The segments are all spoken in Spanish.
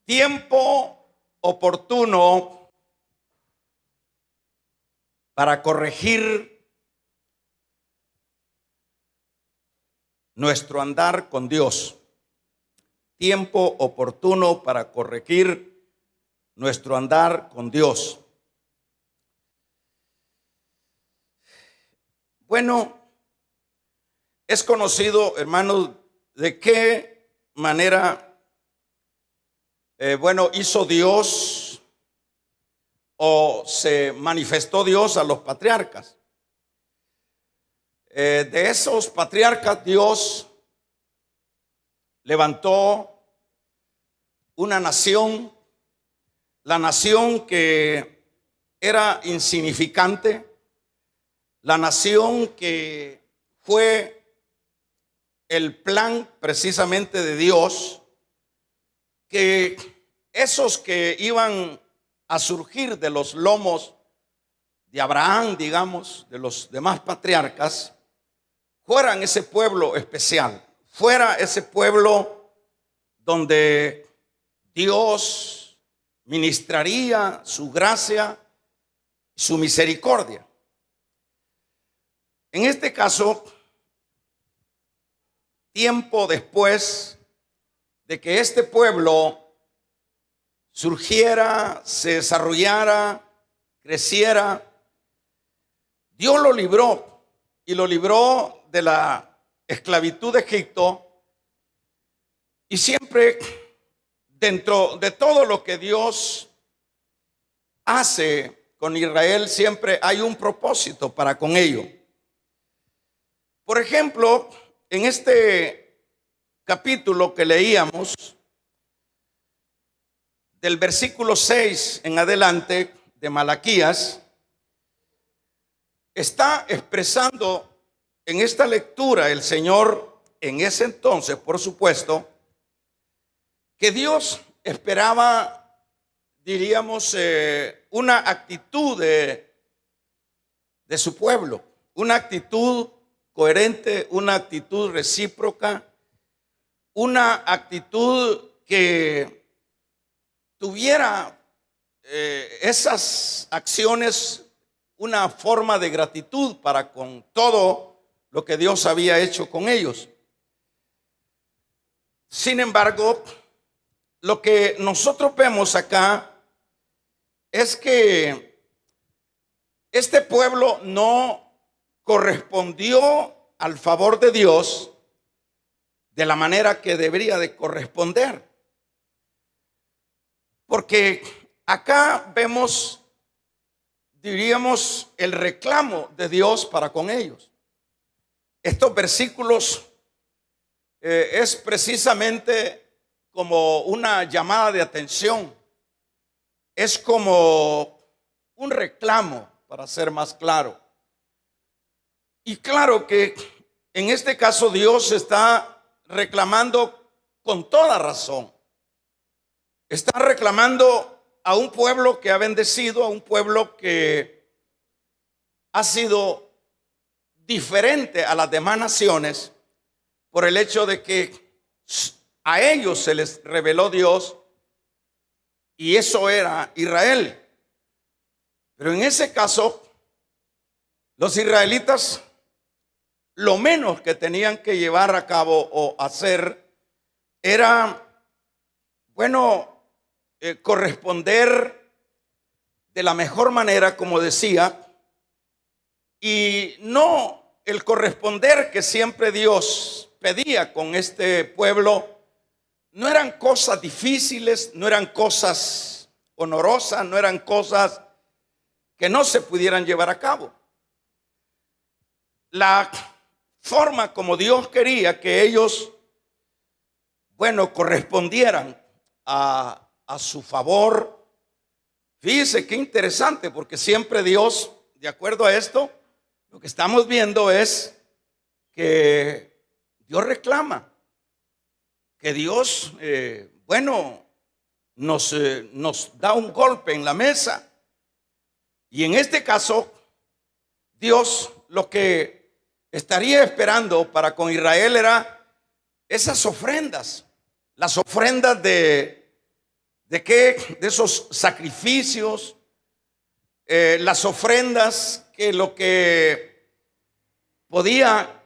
Tiempo oportuno para corregir nuestro andar con Dios. Tiempo oportuno para corregir nuestro andar con Dios. Bueno, es conocido, hermanos, de qué manera hizo Dios o se manifestó Dios a los patriarcas. De esos patriarcas, Dios levantó una nación, la nación que era insignificante, la nación que fue el plan precisamente de Dios, que esos que iban a surgir de los lomos de Abraham, digamos, de los demás patriarcas, fueran ese pueblo especial, fuera ese pueblo donde Dios ministraría su gracia, su misericordia. En este caso, tiempo después de que este pueblo surgiera, se desarrollara, creciera, Dios lo libró y lo libró de la esclavitud de Egipto. Y siempre dentro de todo lo que Dios hace con Israel, siempre hay un propósito para con ello. Por ejemplo, en este capítulo que leíamos, del versículo 6 en adelante de Malaquías, está expresando en esta lectura el Señor en ese entonces, por supuesto, que Dios esperaba, diríamos, una actitud de su pueblo, una actitud coherente, una actitud recíproca, una actitud que tuviera esas acciones, una forma de gratitud para con todo lo que Dios había hecho con ellos. Sin embargo, lo que nosotros vemos acá es que este pueblo no correspondió al favor de Dios de la manera que debería de corresponder. Porque acá vemos, diríamos, el reclamo de Dios para con ellos. Estos versículos es precisamente como una llamada de atención. Es como un reclamo, para ser más claro. Y claro que en este caso Dios está reclamando con toda razón. Está reclamando a un pueblo que ha bendecido, a un pueblo que ha sido diferente a las demás naciones por el hecho de que a ellos se les reveló Dios y eso era Israel. Pero en ese caso, los israelitas lo menos que tenían que llevar a cabo o hacer era, corresponder de la mejor manera, como decía, y no el corresponder que siempre Dios pedía con este pueblo. No eran cosas difíciles, no eran cosas honorosas, no eran cosas que no se pudieran llevar a cabo. La forma como Dios quería que ellos, correspondieran a su favor. Fíjese qué interesante, porque siempre Dios, de acuerdo a esto, lo que estamos viendo es que Dios reclama, que Dios, nos da un golpe en la mesa. Y en este caso, Dios lo que estaría esperando para con Israel era esas ofrendas, las ofrendas de ¿De qué? De esos sacrificios, las ofrendas, que lo que podía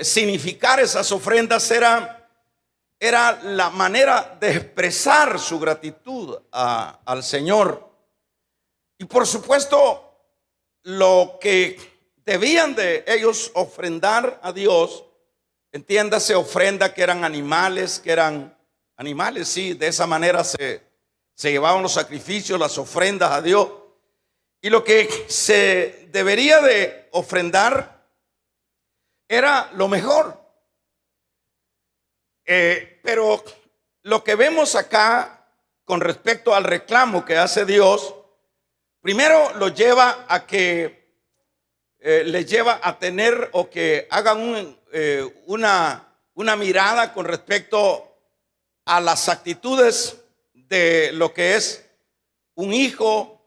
significar esas ofrendas era la manera de expresar su gratitud al Señor. Y por supuesto, lo que debían de ellos ofrendar a Dios, entiéndase, ofrenda que eran animales, sí, de esa manera se llevaban los sacrificios, las ofrendas a Dios. Y lo que se debería de ofrendar era lo mejor. Pero lo que vemos acá con respecto al reclamo que hace Dios, primero lo lleva a que les lleva a tener, o que hagan una mirada con respecto a las actitudes de lo que es un hijo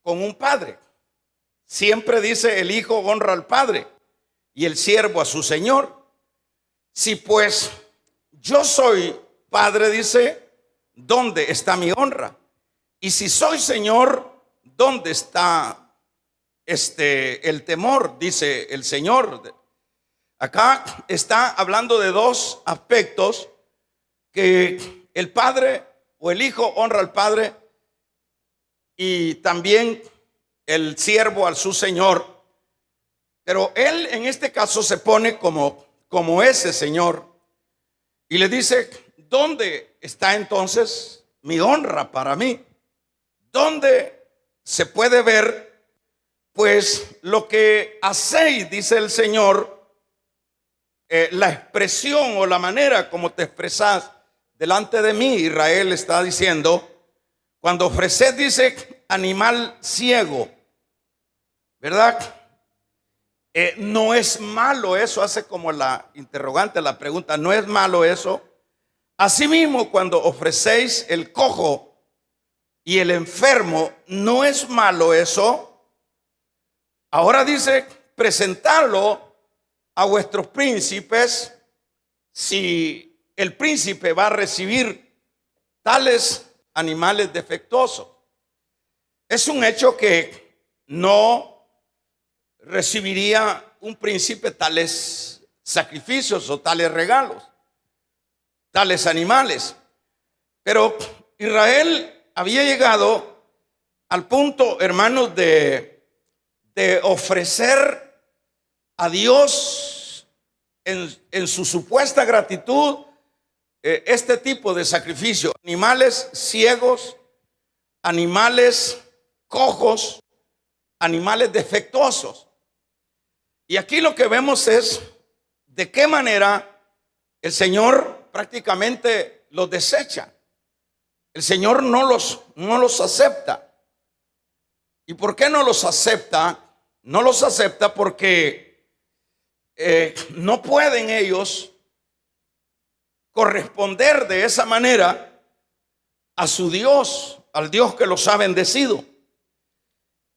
con un padre. Siempre dice: el hijo honra al padre y el siervo a su señor. Si pues yo soy padre, dice, ¿dónde está mi honra? Y si soy señor, ¿dónde está el temor? Dice el Señor. Acá está hablando de dos aspectos: que el padre o el hijo honra al padre, y también el siervo a su señor. Pero él en este caso se pone como ese señor y le dice: ¿dónde está entonces mi honra para mí? ¿Dónde se puede ver pues lo que hacéis? Dice el Señor, la expresión o la manera como te expresas delante de mí. Israel está diciendo, cuando ofreces, dice, animal ciego, ¿verdad? No es malo eso, hace como la interrogante, la pregunta, ¿no es malo eso? Asimismo, cuando ofrecéis el cojo y el enfermo, ¿no es malo eso? Ahora dice, presentarlo a vuestros príncipes. Si el príncipe va a recibir tales animales defectuosos, es un hecho que no recibiría un príncipe tales sacrificios o tales regalos, tales animales. Pero Israel había llegado al punto, hermanos, de ofrecer a Dios en su supuesta gratitud este tipo de sacrificio: animales ciegos, animales cojos, animales defectuosos. Y aquí lo que vemos es de qué manera el Señor prácticamente los desecha. El Señor no los acepta. ¿Y por qué no los acepta? No los acepta porque no pueden ellos corresponder de esa manera a su Dios, al Dios que los ha bendecido.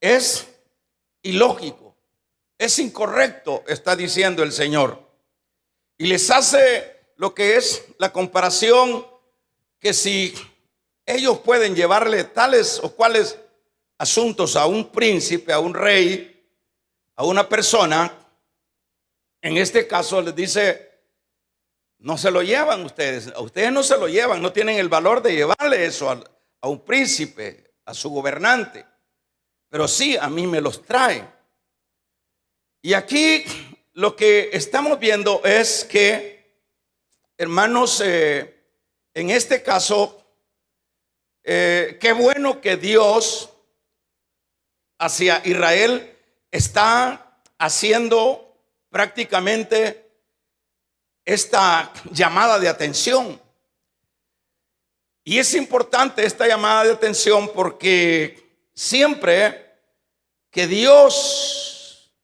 Es ilógico, es incorrecto, está diciendo el Señor. Y les hace lo que es la comparación, que si ellos pueden llevarle tales o cuales asuntos a un príncipe, a un rey, a una persona, en este caso les dice: no se lo llevan ustedes, a ustedes no se lo llevan, no tienen el valor de llevarle eso a un príncipe, a su gobernante, pero sí a mí me los trae. Y aquí lo que estamos viendo es que, hermanos, en este caso, qué bueno que Dios hacia Israel está haciendo prácticamente esta llamada de atención. Y es importante esta llamada de atención porque siempre que Dios,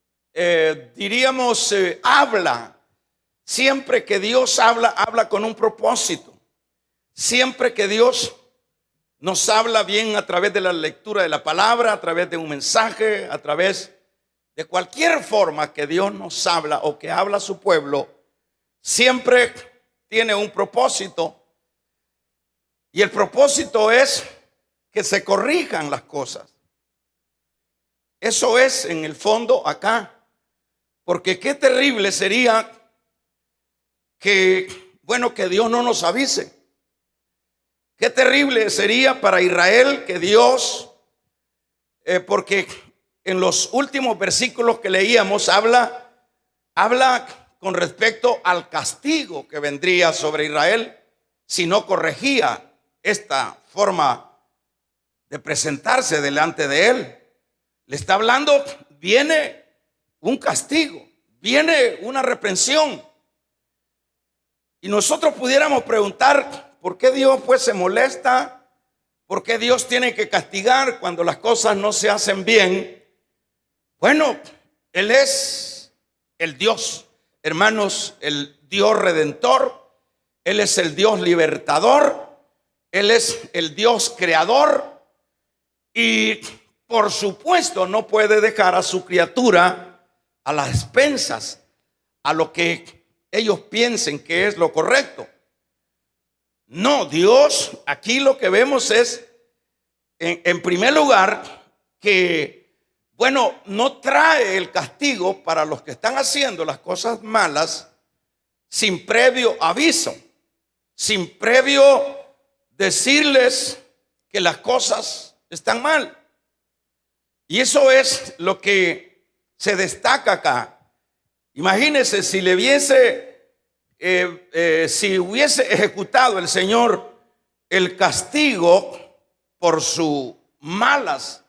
habla, siempre que Dios habla con un propósito. Siempre que Dios nos habla bien a través de la lectura de la palabra, a través de un mensaje, a través de cualquier forma que Dios nos habla o que habla a su pueblo, siempre tiene un propósito. Y el propósito es que se corrijan las cosas. Eso es en el fondo acá. Porque qué terrible sería que Dios no nos avise. Qué terrible sería para Israel que Dios, porque en los últimos versículos que leíamos habla con respecto al castigo que vendría sobre Israel si no corregía esta forma de presentarse delante de él. Le está hablando, viene un castigo, viene una reprensión. Y nosotros pudiéramos preguntar, ¿por qué Dios pues se molesta? ¿Por qué Dios tiene que castigar cuando las cosas no se hacen bien? Bueno, Él es el Dios, hermanos, el Dios redentor. Él es el Dios libertador. Él es el Dios creador. Y por supuesto no puede dejar a su criatura a las expensas, a lo que ellos piensen que es lo correcto. No, Dios, aquí lo que vemos es, en primer lugar, que, no trae el castigo para los que están haciendo las cosas malas sin previo aviso, sin previo decirles que las cosas están mal. Y eso es lo que se destaca acá. Imagínense si si hubiese ejecutado el Señor el castigo por sus malas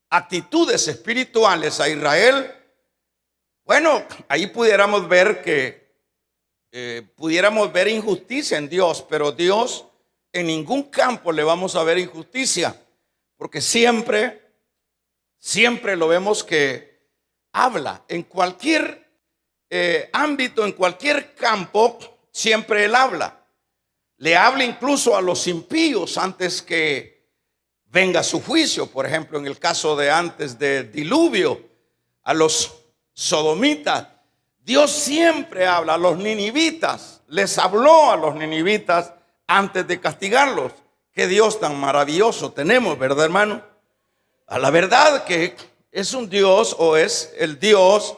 actitudes espirituales a Israel. Ahí pudiéramos ver injusticia en Dios, pero Dios en ningún campo le vamos a ver injusticia, porque siempre lo vemos que habla en cualquier ámbito, en cualquier campo, siempre Él habla. Le habla incluso a los impíos antes que venga su juicio. Por ejemplo, en el caso de antes del diluvio, a los sodomitas, Dios siempre habla. A los ninivitas, les habló a los ninivitas antes de castigarlos. Qué Dios tan maravilloso tenemos, ¿verdad, hermano? A la verdad que es un Dios, o es el Dios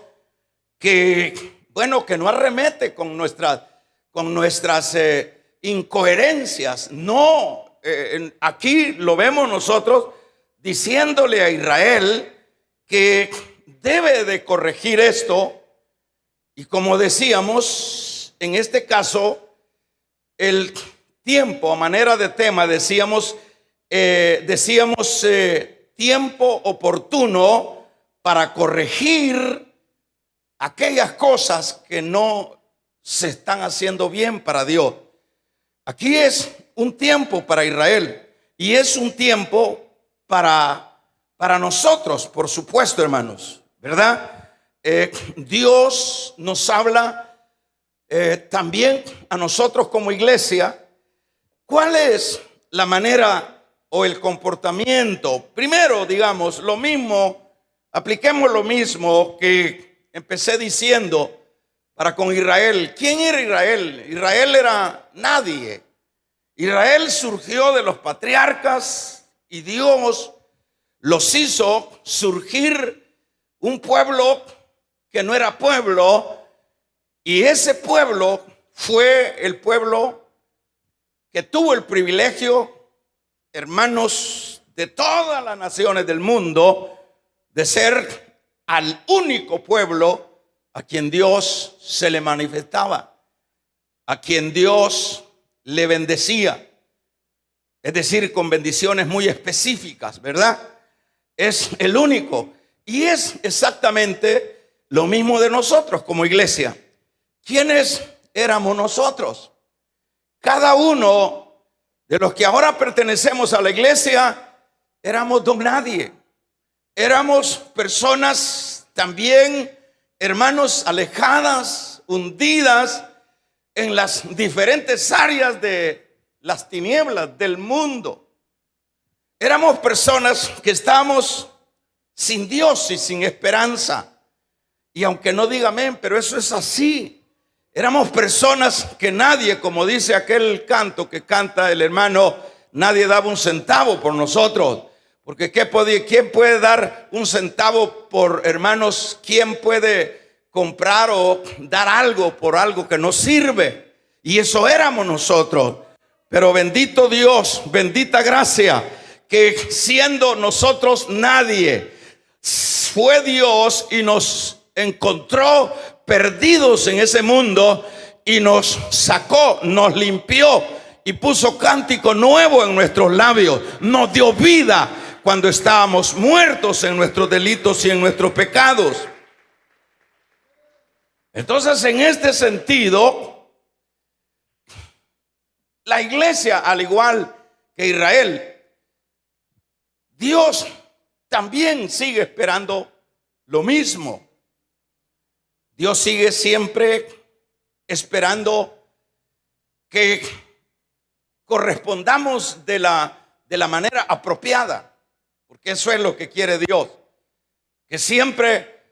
que no arremete con nuestras incoherencias. No, aquí lo vemos nosotros diciéndole a Israel que debe de corregir esto. Y como decíamos, en este caso, el tiempo, a manera de tema, decíamos tiempo oportuno para corregir aquellas cosas que no se están haciendo bien para Dios. Aquí es un tiempo para Israel y es un tiempo para nosotros, por supuesto, hermanos, ¿verdad? Dios nos habla también a nosotros como iglesia. ¿Cuál es la manera o el comportamiento? Primero, digamos, lo mismo, apliquemos lo mismo que empecé diciendo para con Israel. ¿Quién era Israel? Israel era nadie. Israel surgió de los patriarcas y Dios los hizo surgir un pueblo que no era pueblo, y ese pueblo fue el pueblo que tuvo el privilegio, hermanos, de todas las naciones del mundo, de ser al único pueblo a quien Dios se le manifestaba, a quien Dios le bendecía, es decir, con bendiciones muy específicas, ¿verdad? Es el único, y es exactamente lo mismo de nosotros como iglesia. ¿Quiénes éramos nosotros? Cada uno de los que ahora pertenecemos a la iglesia éramos don nadie. Éramos personas también, hermanos, alejadas, hundidas en las diferentes áreas de las tinieblas del mundo. Éramos personas que estábamos sin Dios y sin esperanza. Y aunque no diga amén, pero eso es así. Éramos personas que nadie, como dice aquel canto que canta el hermano nadie daba un centavo por nosotros. Porque ¿quién puede dar un centavo por, hermanos? ¿Quién puede comprar o dar algo por algo que no sirve? Y eso éramos nosotros. Pero bendito Dios, bendita gracia, que siendo nosotros nadie, fue Dios y nos encontró perdidos en ese mundo y nos sacó, nos limpió y puso cántico nuevo en nuestros labios. Nos dio vida cuando estábamos muertos en nuestros delitos y en nuestros pecados. Entonces, en este sentido, la iglesia, al igual que Israel, Dios también sigue esperando lo mismo. Dios sigue siempre esperando que correspondamos de la manera apropiada. Porque eso es lo que quiere Dios. Que siempre,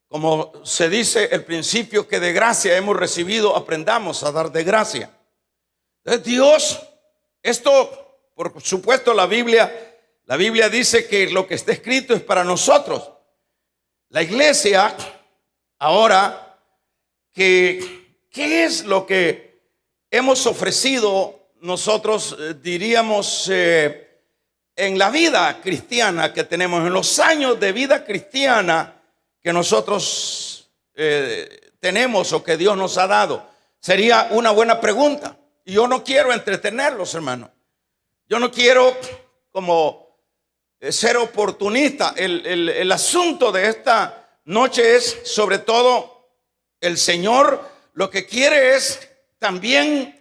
como se dice el principio que de gracia hemos recibido, aprendamos a dar de gracia. Entonces Dios, esto por supuesto la Biblia dice que lo que está escrito es para nosotros. La iglesia, ahora, ¿qué es lo que hemos ofrecido nosotros, diríamos, en la vida cristiana que tenemos, en los años de vida cristiana que nosotros tenemos o que Dios nos ha dado? Sería una buena pregunta. Y yo no quiero entretenerlos, hermano. Yo no quiero como ser oportunista. El asunto de esta noche es, sobre todo, el Señor lo que quiere es también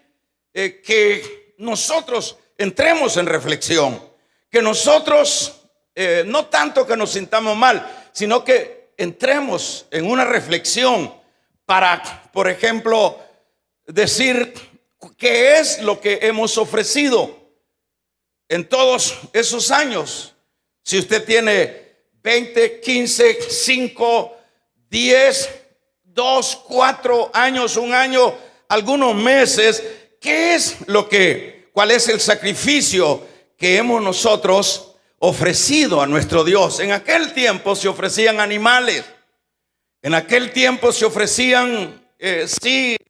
que nosotros entremos en reflexión. Que nosotros, no tanto que nos sintamos mal, sino que entremos en una reflexión para, por ejemplo, decir qué es lo que hemos ofrecido en todos esos años. Si usted tiene 20, 15, 5, 10, 2, 4 años, un año, algunos meses, ¿cuál es el sacrificio que hemos nosotros ofrecido a nuestro Dios? En aquel tiempo se ofrecían animales, en aquel tiempo se ofrecían,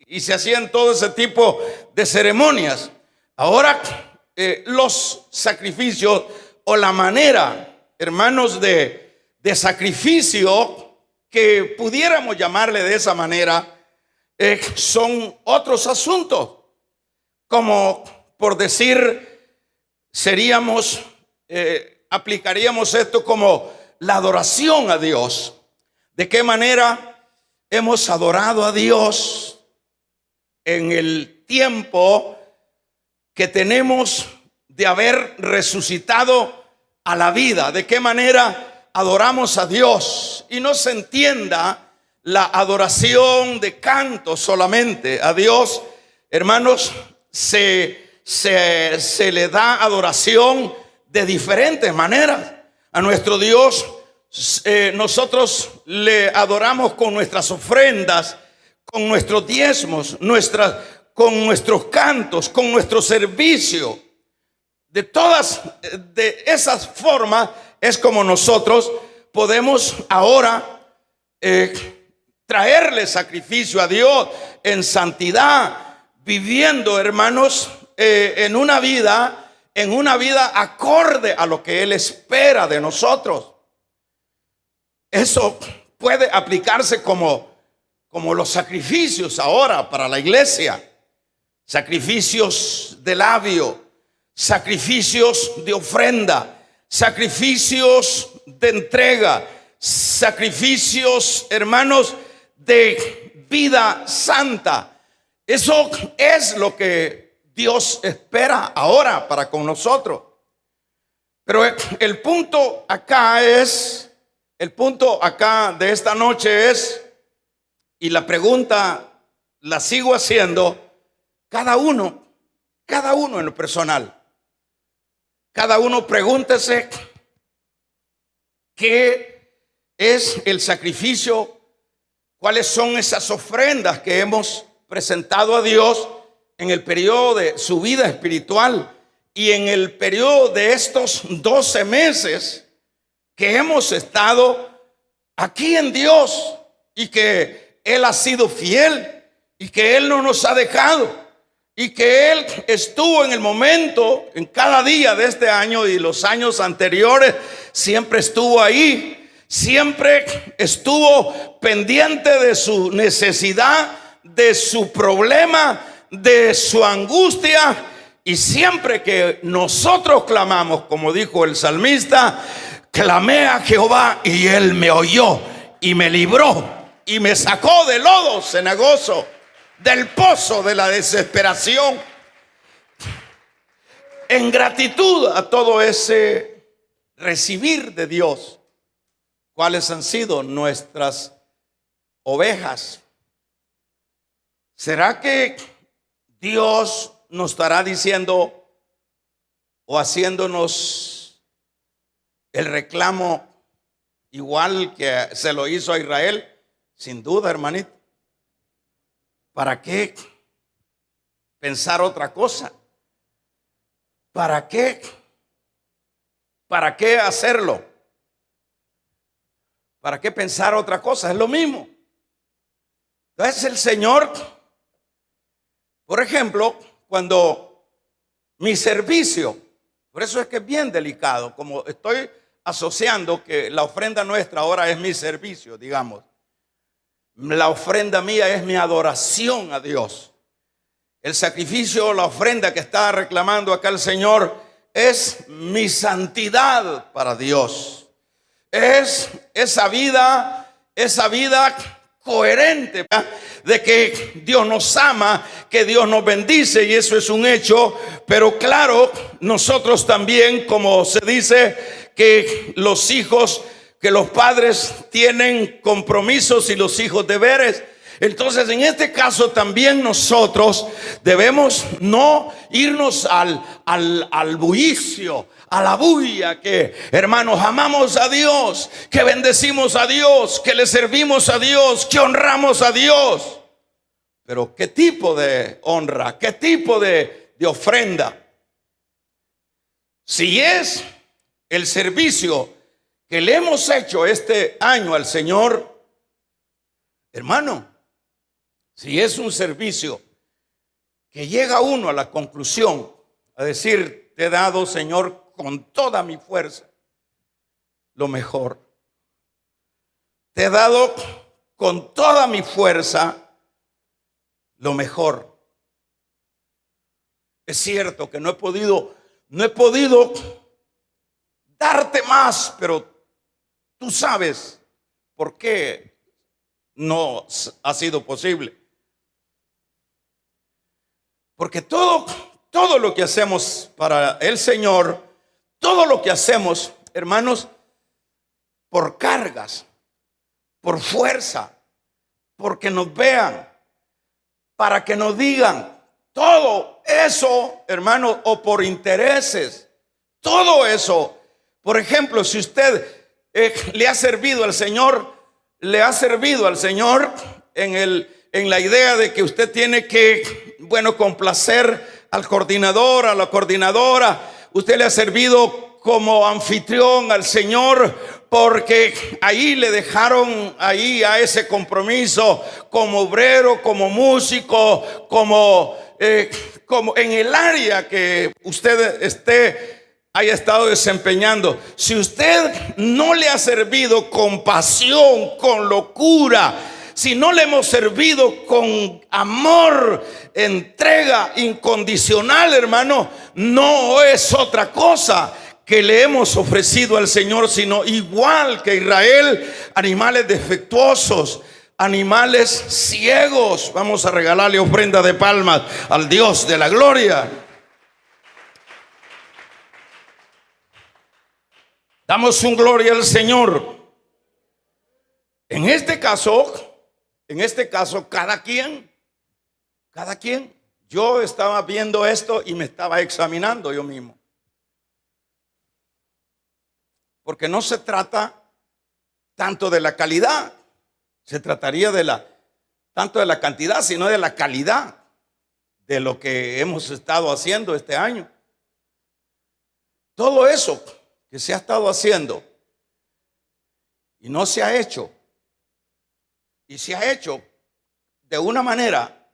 y se hacían todo ese tipo de ceremonias. Ahora los sacrificios o la manera, hermanos, de sacrificio, que pudiéramos llamarle de esa manera, son otros asuntos, como por decir, aplicaríamos esto como la adoración a Dios. ¿De qué manera hemos adorado a Dios en el tiempo que tenemos de haber resucitado a la vida? ¿De qué manera adoramos a Dios? Y no se entienda la adoración de canto solamente. A Dios, hermanos, se le da adoración de diferentes maneras. A nuestro Dios nosotros le adoramos con nuestras ofrendas, con nuestros diezmos, con nuestros cantos, con nuestro servicio. De esas formas es como nosotros podemos ahora traerle sacrificio a Dios en santidad, viviendo, hermanos, en una vida acorde a lo que Él espera de nosotros. Eso puede aplicarse como los sacrificios ahora para la iglesia. Sacrificios de labio, sacrificios de ofrenda, sacrificios de entrega, sacrificios, hermanos, de vida santa. Eso es lo que Dios espera ahora para con nosotros. Pero el punto acá de esta noche es, y la pregunta la sigo haciendo, cada uno en lo personal, cada uno pregúntese qué es el sacrificio, cuáles son esas ofrendas que hemos presentado a Dios en el periodo de su vida espiritual, Y en el periodo de estos 12 meses que hemos estado aquí en Dios, y que Él ha sido fiel, y que Él no nos ha dejado, y que Él estuvo en el momento, en cada día de este año y los años anteriores, siempre estuvo ahí, siempre estuvo pendiente de su necesidad, de su problema, de su angustia. Y siempre que nosotros clamamos, como dijo el salmista, clamé a Jehová y Él me oyó y me libró y me sacó del lodo cenagoso, del pozo de la desesperación. En gratitud a todo ese recibir de Dios, ¿cuáles han sido nuestras ovejas? ¿Será que Dios nos estará diciendo o haciéndonos el reclamo igual que se lo hizo a Israel? Sin duda, hermanito. ¿Para qué pensar otra cosa? ¿Para qué? ¿Para qué hacerlo? ¿Para qué pensar otra cosa? Es lo mismo. Entonces el Señor, por ejemplo, cuando mi servicio, por eso es que es bien delicado, como estoy asociando que la ofrenda nuestra ahora es mi servicio, digamos. La ofrenda mía es mi adoración a Dios. El sacrificio, la ofrenda que está reclamando acá el Señor es mi santidad para Dios. Es esa vida coherente, ¿verdad?, de que Dios nos ama, que Dios nos bendice, y eso es un hecho. Pero claro, nosotros también, como se dice, que los hijos, que los padres tienen compromisos y los hijos deberes. Entonces, en este caso también nosotros debemos no irnos al bullicio, a la bulla, que hermanos amamos a Dios, que bendecimos a Dios, que le servimos a Dios, que honramos a Dios. Pero ¿qué tipo de honra? ¿Qué tipo de ofrenda? Si es el servicio que le hemos hecho este año al Señor, hermano, si es un servicio que llega uno a la conclusión a decir, te he dado, Señor, con toda mi fuerza lo mejor. Te he dado con toda mi fuerza lo mejor. Es cierto que no he podido darte más, pero tú sabes por qué no ha sido posible. Porque todo lo que hacemos para el Señor, todo lo que hacemos, hermanos, por cargas, por fuerza, porque nos vean, para que nos digan, todo eso, hermanos, o por intereses, todo eso. Por ejemplo, si usted le ha servido al Señor en la idea de que usted tiene que, complacer al coordinador, a la coordinadora. Usted le ha servido como anfitrión al Señor porque ahí le dejaron ahí a ese compromiso como obrero, como músico, como en el área que usted haya estado desempeñando. Si usted no le ha servido con pasión, con locura, si no le hemos servido con amor, entrega incondicional, hermano, no es otra cosa que le hemos ofrecido al Señor, sino igual que Israel, animales defectuosos, animales ciegos. Vamos a regalarle ofrenda de palmas al Dios de la gloria. Damos un gloria al Señor. En este caso, cada quien, yo estaba viendo esto y me estaba examinando yo mismo. Porque no se trata tanto de la calidad, se trataría tanto de la cantidad, sino de la calidad de lo que hemos estado haciendo este año. Todo eso que se ha estado haciendo y no se ha hecho, y se ha hecho de una manera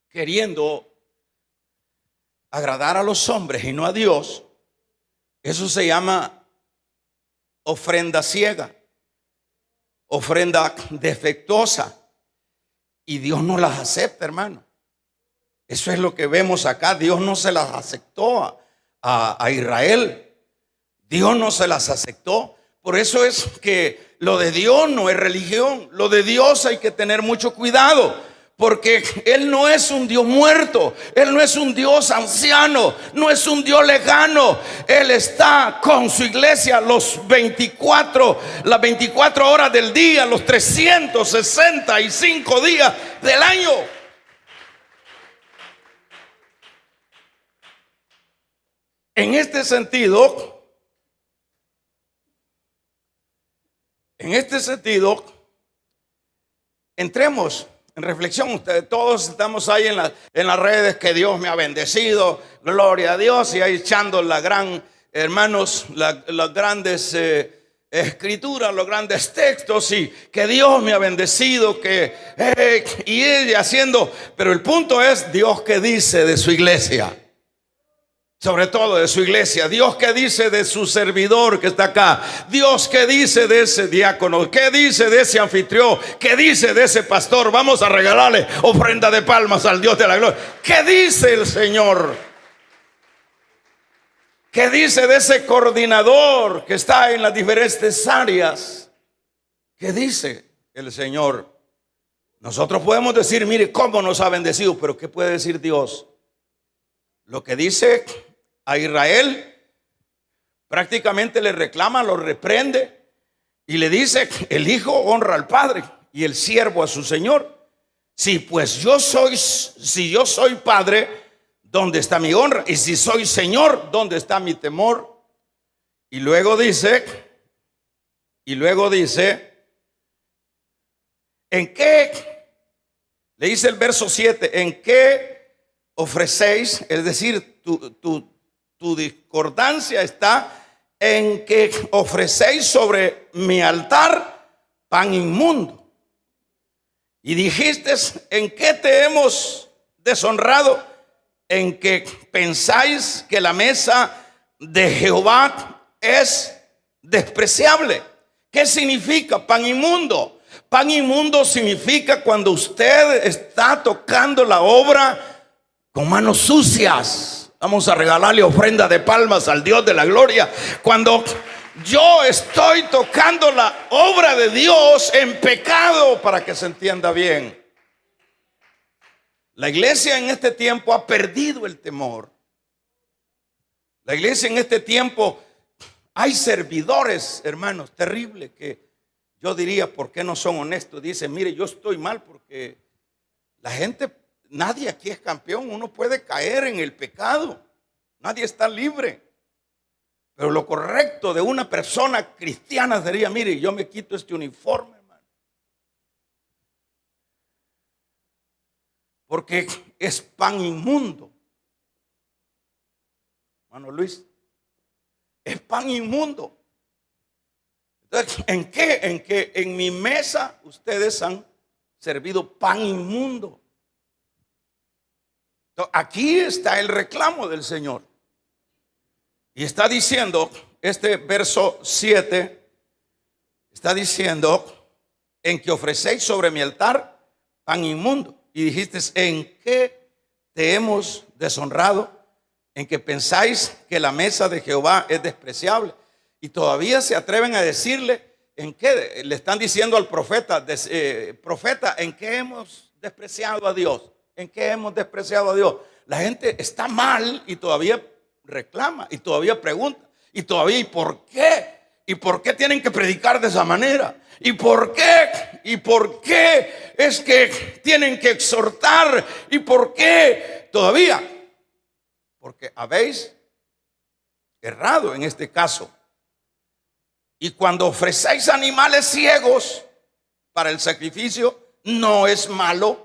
queriendo agradar a los hombres y no a Dios, eso se llama ofrenda ciega, ofrenda defectuosa, y Dios no las acepta, hermano. Eso es lo que vemos acá. Dios no se las aceptó a Israel. Dios no se las aceptó. Por eso es que lo de Dios no es religión. Lo de Dios hay que tener mucho cuidado, porque Él no es un Dios muerto. Él no es un Dios anciano. No es un Dios lejano. Él está con su iglesia las 24 horas del día, los 365 días del año. En este sentido, entremos en reflexión. Ustedes todos estamos ahí en las redes, que Dios me ha bendecido, gloria a Dios, y ahí echando las grandes escrituras, los grandes textos, y que Dios me ha bendecido, y ella haciendo. Pero el punto es, Dios qué dice de su iglesia. Sobre todo de su iglesia. Dios qué dice de su servidor que está acá. Dios qué dice de ese diácono. Qué dice de ese anfitrión. Qué dice de ese pastor. Vamos a regalarle ofrenda de palmas al Dios de la gloria. ¿Qué dice el Señor? ¿Qué dice de ese coordinador que está en las diferentes áreas? ¿Qué dice el Señor? Nosotros podemos decir, mire cómo nos ha bendecido, pero ¿qué puede decir Dios? Lo que dice a Israel, prácticamente le reclama, lo reprende y le dice: el hijo honra al padre y el siervo a su señor. Si yo soy padre, ¿dónde está mi honra? Y si soy señor, ¿dónde está mi temor? Y luego dice, ¿en qué? Le dice el verso 7, ¿en qué ofrecéis? Es decir, tu discordancia está en que ofrecéis sobre mi altar pan inmundo. Y dijiste: ¿en qué te hemos deshonrado? En que pensáis que la mesa de Jehová es despreciable. ¿Qué significa pan inmundo? Pan inmundo significa cuando usted está tocando la obra con manos sucias. Vamos a regalarle ofrenda de palmas al Dios de la gloria. Cuando yo estoy tocando la obra de Dios en pecado, para que se entienda bien. La iglesia en este tiempo ha perdido el temor. La iglesia en este tiempo, hay servidores, hermanos, terribles, que yo diría, ¿por qué no son honestos? Dicen: mire, yo estoy mal porque la gente... Nadie aquí es campeón. Uno puede caer en el pecado. Nadie está libre. Pero lo correcto de una persona cristiana sería: mire, yo me quito este uniforme, hermano, porque es pan inmundo. Hermano Luis, es pan inmundo. Entonces, ¿en qué? En que en mi mesa ustedes han servido pan inmundo. Aquí está el reclamo del Señor. Y está diciendo, este verso 7, está diciendo: en que ofrecéis sobre mi altar pan inmundo. Y dijiste: ¿en qué te hemos deshonrado? En que pensáis que la mesa de Jehová es despreciable. Y todavía se atreven a decirle: ¿en qué? Le están diciendo al profeta: profeta, ¿en qué hemos despreciado a Dios? ¿En qué hemos despreciado a Dios? La gente está mal y todavía reclama y todavía pregunta y todavía: ¿y por qué? ¿Y por qué tienen que predicar de esa manera? ¿Y por qué? ¿Y por qué es que tienen que exhortar? ¿Y por qué todavía? Porque habéis errado en este caso. Y cuando ofrecéis animales ciegos para el sacrificio, ¿no es malo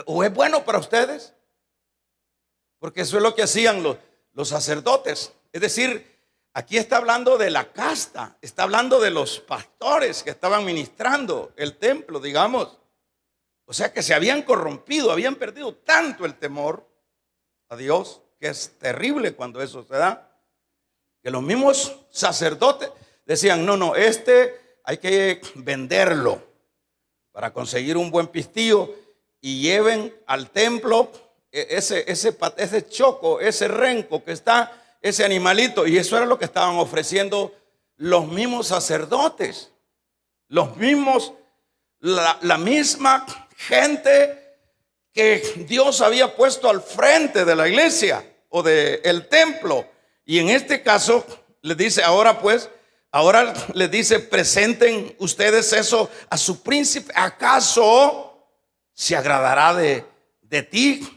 o es bueno para ustedes? porque eso es lo que hacían los sacerdotes. Es decir, aquí está hablando de la casta, está hablando de los pastores que estaban ministrando el templo, digamos. O sea que se habían corrompido, habían perdido tanto el temor a Dios, que es terrible cuando eso se da, que los mismos sacerdotes decían, no, hay que venderlo para conseguir un buen pistillo y lleven al templo ese choco, ese renco que está, ese animalito. Y eso era lo que estaban ofreciendo los mismos sacerdotes, los mismos, la misma gente que Dios había puesto al frente de la iglesia o del templo. Y en este caso les dice, ahora les dice, presenten ustedes eso a su príncipe. ¿Acaso se agradará de ti?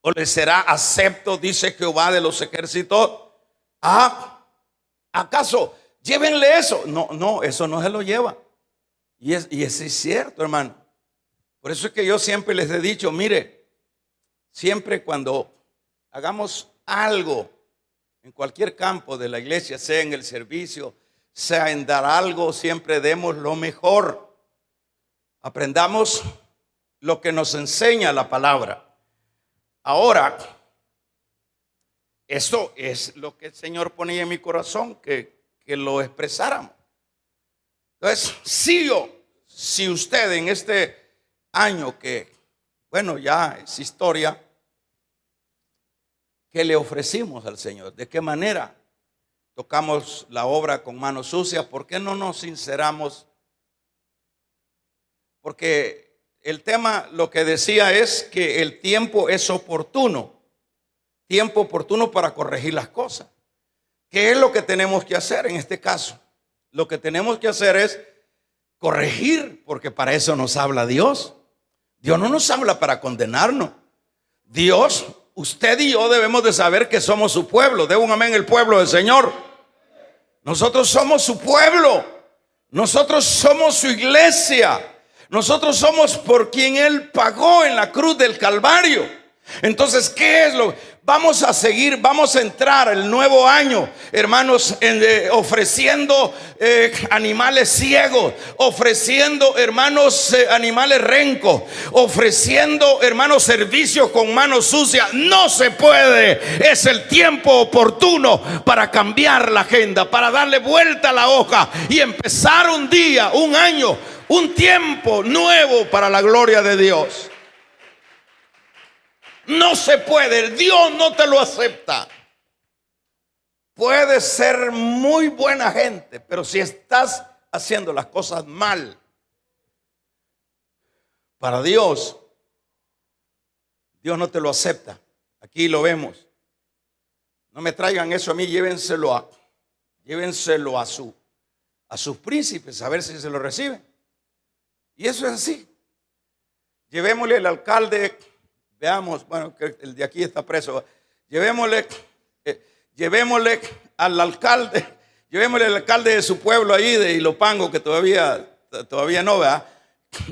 ¿O le será acepto, dice Jehová de los ejércitos? ¿Acaso llévenle eso? No, eso no se lo lleva. Y eso es cierto, hermano. Por eso es que yo siempre les he dicho, mire, siempre cuando hagamos algo en cualquier campo de la iglesia, sea en el servicio, sea en dar algo, siempre demos lo mejor. Aprendamos lo que nos enseña la palabra. Ahora, eso es lo que el Señor ponía en mi corazón, que lo expresáramos. Entonces, si usted en este año que, bueno, ya es historia, ¿qué le ofrecimos al Señor? ¿De qué manera tocamos la obra con manos sucias? ¿Por qué no nos sinceramos? Porque el tema, lo que decía es que el tiempo es oportuno. Tiempo oportuno para corregir las cosas. ¿Qué es lo que tenemos que hacer en este caso? Lo que tenemos que hacer es corregir, porque para eso nos habla Dios. Dios no nos habla para condenarnos. Dios, usted y yo debemos de saber que somos su pueblo. De un amén el pueblo del Señor. Nosotros somos su pueblo. Nosotros somos su iglesia. Nosotros somos por quien Él pagó en la cruz del Calvario. Entonces, ¿qué es lo? Vamos a seguir, vamos a entrar el nuevo año, hermanos, ofreciendo animales ciegos, ofreciendo, hermanos, animales rencos, ofreciendo, hermanos, servicios con manos sucias. No se puede. Es el tiempo oportuno para cambiar la agenda, para darle vuelta a la hoja y empezar un día, un año, un tiempo nuevo para la gloria de Dios. No se puede, Dios no te lo acepta. Puedes ser muy buena gente, pero si estás haciendo las cosas mal para Dios, Dios no te lo acepta. Aquí lo vemos. No me traigan eso a mí, llévenselo a sus príncipes, a ver si se lo reciben. Y eso es así. Llevémosle al alcalde. Veamos, bueno, que el de aquí está preso. Llevémosle al alcalde de su pueblo ahí de Ilopango, que todavía no, ¿verdad?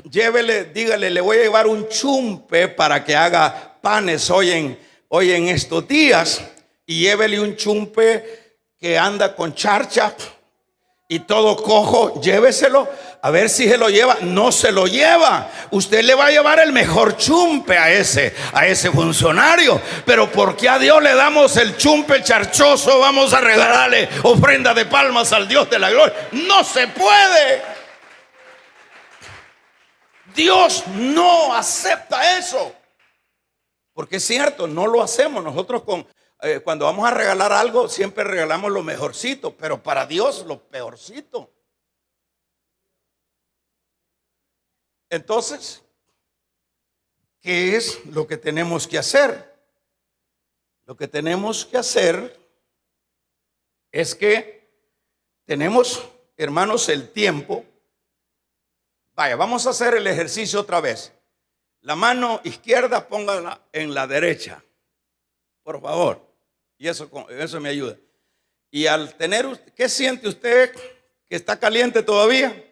Llévele, dígale, le voy a llevar un chumpe para que haga panes hoy en estos días. Y llévele un chumpe que anda con charcha y todo cojo, lléveselo. A ver si se lo lleva. No se lo lleva. Usted le va a llevar el mejor chumpe a ese funcionario. Pero porque a Dios le damos el chumpe charchoso, vamos a regalarle ofrenda de palmas al Dios de la gloria. No se puede. Dios no acepta eso. Porque es cierto, no lo hacemos. Nosotros cuando vamos a regalar algo, siempre regalamos lo mejorcito, pero para Dios lo peorcito. Entonces, ¿qué es lo que tenemos que hacer? Lo que tenemos que hacer es que tenemos, hermanos, el tiempo. Vaya, vamos a hacer el ejercicio otra vez. La mano izquierda póngala en la derecha, por favor. Y eso me ayuda. Y al tener, ¿qué siente usted? ¿Que está caliente todavía?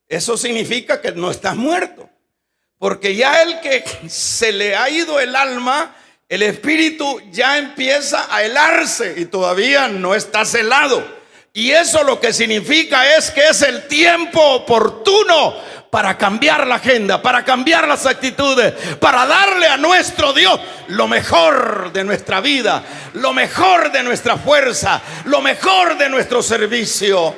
Eso significa que no estás muerto. Porque ya el que se le ha ido el alma el espíritu ya empieza a helarse y todavía no está celado. Y eso lo que significa es que es el tiempo oportuno para cambiar la agenda, para cambiar las actitudes, para darle a nuestro Dios lo mejor de nuestra vida, lo mejor de nuestra fuerza, lo mejor de nuestro servicio,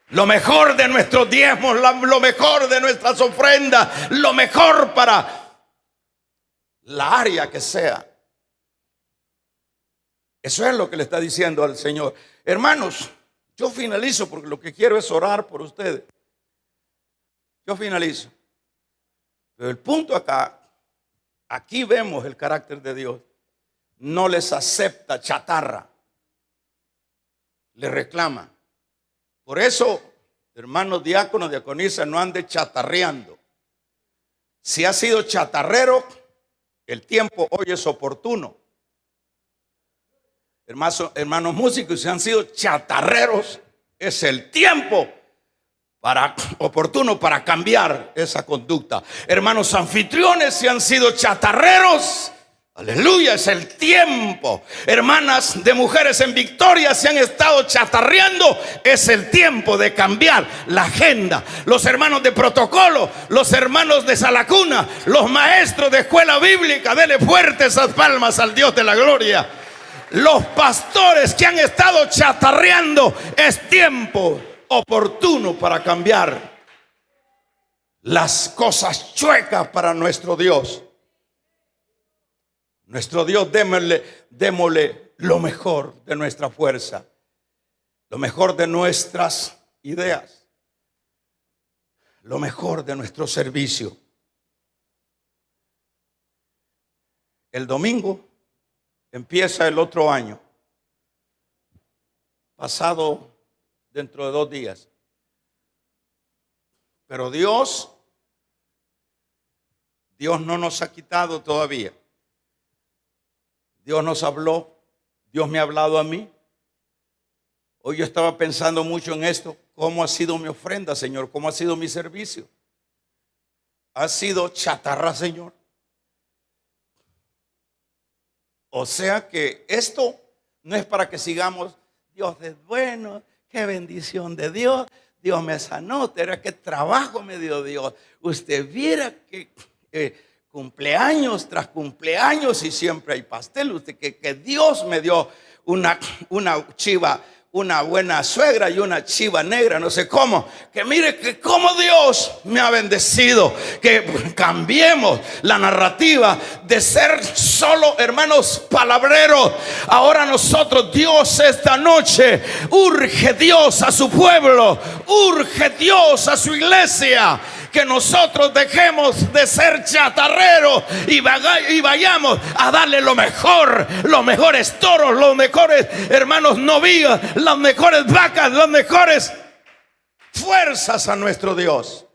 lo mejor de nuestros diezmos, lo mejor de nuestras ofrendas, lo mejor para la área que sea. Eso es lo que le está diciendo al Señor. Hermanos, yo finalizo porque lo que quiero es orar por ustedes. Yo finalizo. Pero el punto acá, aquí vemos el carácter de Dios. No les acepta chatarra. Le reclama. Por eso, hermanos diáconos, diaconisas, no ande chatarreando. Si ha sido chatarrero, el tiempo hoy es oportuno. Hermanos músicos, si han sido chatarreros, es el tiempo oportuno para cambiar esa conducta. Hermanos anfitriones, si han sido chatarreros, aleluya, es el tiempo. Hermanas de mujeres en victoria, si han estado chatarreando, es el tiempo de cambiar la agenda. Los hermanos de protocolo, los hermanos de Salacuna, los maestros de escuela bíblica, denle fuertes esas palmas al Dios de la gloria. Los pastores que han estado chatarreando, es tiempo oportuno para cambiar las cosas chuecas para nuestro Dios. Nuestro Dios, démosle lo mejor de nuestra fuerza, lo mejor de nuestras ideas, lo mejor de nuestro servicio. El domingo empieza el otro año, pasado dentro de 2 días. Pero Dios no nos ha quitado todavía. Dios nos habló, Dios me ha hablado a mí. Hoy yo estaba pensando mucho en esto. ¿Cómo ha sido mi ofrenda, Señor? ¿Cómo ha sido mi servicio? ¿Ha sido chatarra, Señor? O sea que esto no es para que sigamos, Dios es bueno, qué bendición de Dios, Dios me sanó, qué trabajo me dio Dios. Usted viera que cumpleaños tras cumpleaños y siempre hay pastel. Usted que Dios me dio una chiva, una buena suegra y una chiva negra, no sé cómo. Que mire que cómo Dios me ha bendecido. Que cambiemos la narrativa de ser solo, hermanos, palabreros. Ahora nosotros, Dios, esta noche urge Dios a su pueblo, urge Dios a su iglesia. Que nosotros dejemos de ser chatarreros y vayamos a darle lo mejor, los mejores toros, los mejores, hermanos, novillas, las mejores vacas, las mejores fuerzas a nuestro Dios.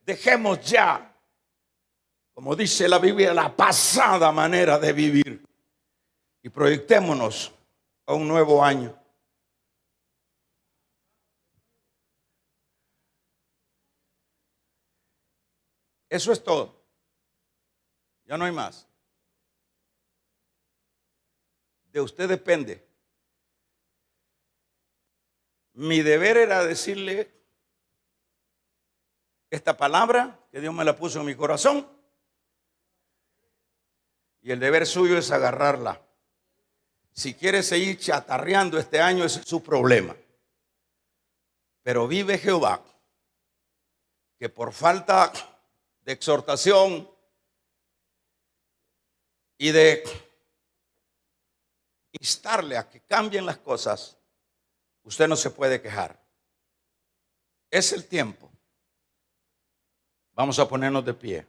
Dejemos ya, como dice la Biblia, la pasada manera de vivir y proyectémonos a un nuevo año. Eso es todo. Ya no hay más. De usted depende. Mi deber era decirle esta palabra que Dios me la puso en mi corazón. Y el deber suyo es agarrarla. Si quiere seguir chatarreando este año, ese es su problema. Pero vive Jehová, que por falta de exhortación y de instarle a que cambien las cosas, usted no se puede quejar. Es el tiempo. Vamos a ponernos de pie.